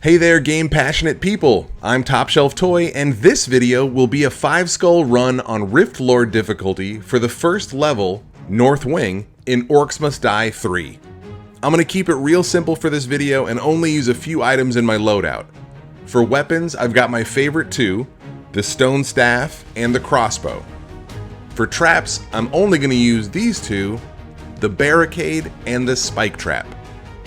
Hey there, game passionate people! I'm TopShelfToy, and this video will be a 5-skull run on Rift Lord difficulty for the first level, North Wing, in Orcs Must Die 3. I'm gonna keep it real simple for this video and only use a few items in my loadout. For weapons, I've got my favorite two, the stone staff and the crossbow. For traps, I'm only gonna use these two, the barricade and the spike trap.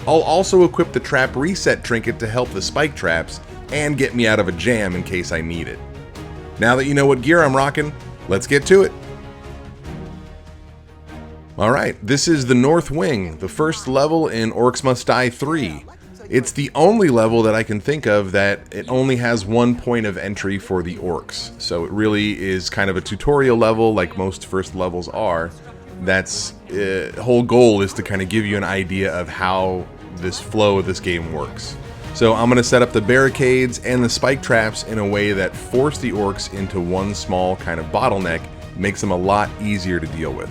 I'll also equip the trap reset trinket to help the spike traps and get me out of a jam in case I need it. Now that you know what gear I'm rocking, let's get to it. Alright, this is the North Wing, the first level in Orcs Must Die 3. It's the only level that I can think of that it only has one point of entry for the orcs. So it really is kind of a tutorial level like most first levels are. That's whole goal is to kind of give you an idea of how this flow of this game works. So I'm going to set up the barricades and the spike traps in a way that force the orcs into one small kind of bottleneck, makes them a lot easier to deal with.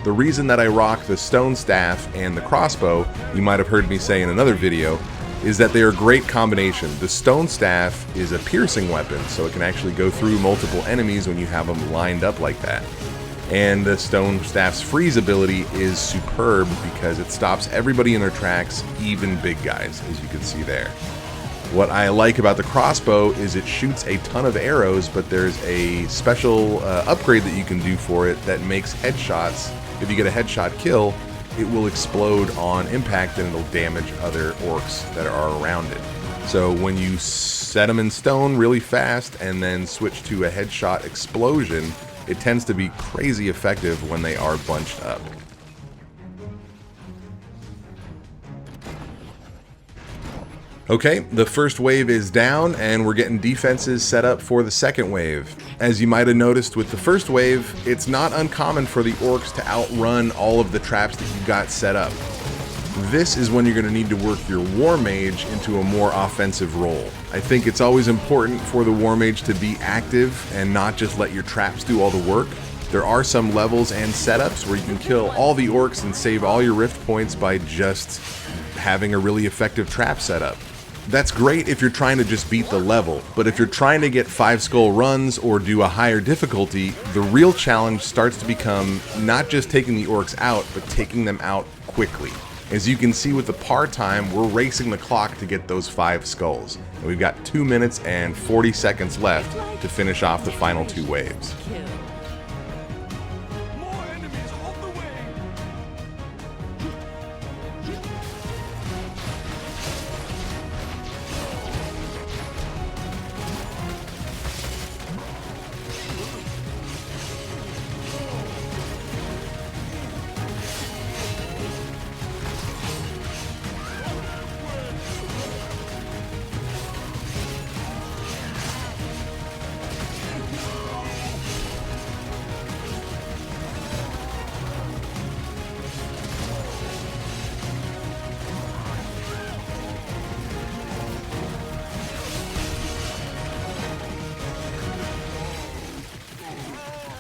The reason that I rock the stone staff and the crossbow, you might have heard me say in another video, is that they are a great combination. The stone staff is a piercing weapon, so it can actually go through multiple enemies when you have them lined up like that. And the stone staff's freeze ability is superb because it stops everybody in their tracks, even big guys, as you can see there. What I like about the crossbow is it shoots a ton of arrows, but there's a special upgrade that you can do for it that makes headshots. If you get a headshot kill, it will explode on impact and it'll damage other orcs that are around it. So when you set them in stone really fast and then switch to a headshot explosion, it tends to be crazy effective when they are bunched up. Okay, the first wave is down and we're getting defenses set up for the second wave. As you might have noticed with the first wave, it's not uncommon for the orcs to outrun all of the traps that you got set up. This is when you're going to need to work your War Mage into a more offensive role. I think it's always important for the War Mage to be active and not just let your traps do all the work. There are some levels and setups where you can kill all the orcs and save all your rift points by just having a really effective trap setup. That's great if you're trying to just beat the level, but if you're trying to get 5-skull runs or do a higher difficulty, the real challenge starts to become not just taking the orcs out, but taking them out quickly. As you can see with the par time, we're racing the clock to get those 5 skulls. And we've got 2 minutes and 40 seconds left to finish off the final 2 waves.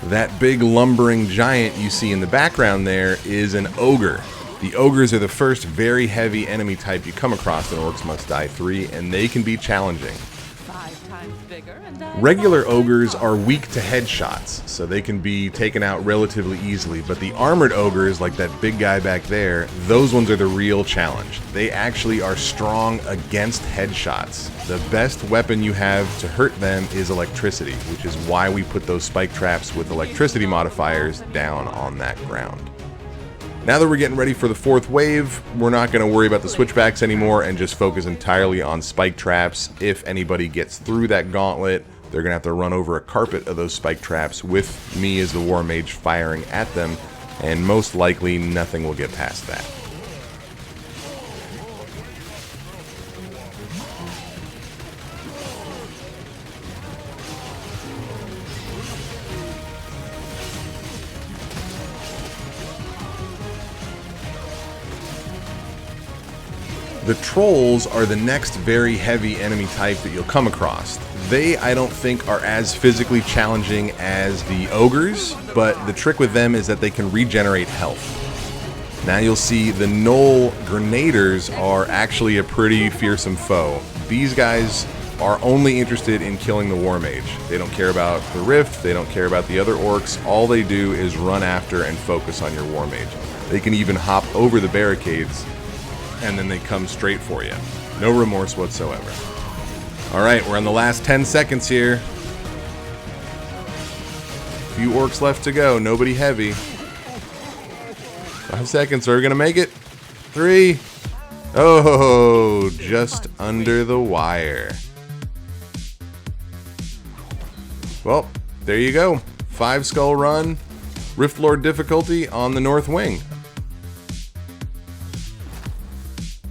That big lumbering giant you see in the background there is an ogre. The ogres are the first very heavy enemy type you come across in Orcs Must Die 3, and they can be challenging. Regular ogres are weak to headshots, so they can be taken out relatively easily, but the armored ogres, like that big guy back there, those ones are the real challenge. They actually are strong against headshots. The best weapon you have to hurt them is electricity, which is why we put those spike traps with electricity modifiers down on that ground. Now that we're getting ready for the 4th wave, we're not going to worry about the switchbacks anymore and just focus entirely on spike traps. If anybody gets through that gauntlet, they're going to have to run over a carpet of those spike traps with me as the War Mage firing at them, and most likely nothing will get past that. The trolls are the next very heavy enemy type that you'll come across. They, I don't think, are as physically challenging as the ogres, but the trick with them is that they can regenerate health. Now you'll see the Gnoll Grenaders are actually a pretty fearsome foe. These guys are only interested in killing the War Mage. They don't care about the Rift, they don't care about the other Orcs. All they do is run after and focus on your War Mage. They can even hop over the barricades and then they come straight for you. No remorse whatsoever. Alright, we're on the last 10 seconds here. Few Orcs left to go, nobody heavy. 5 seconds, are we gonna make it? 3. Oh, just under the wire. Well, there you go. 5 skull run, Rift Lord difficulty on the North Wing.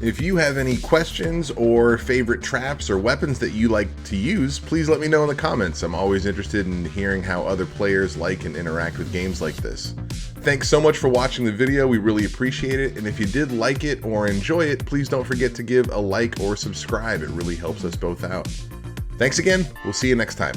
If you have any questions or favorite traps or weapons that you like to use, please let me know in the comments. I'm always interested in hearing how other players like and interact with games like this. Thanks so much for watching the video, we really appreciate it, and if you did like it or enjoy it, please don't forget to give a like or subscribe, it really helps us both out. Thanks again, we'll see you next time.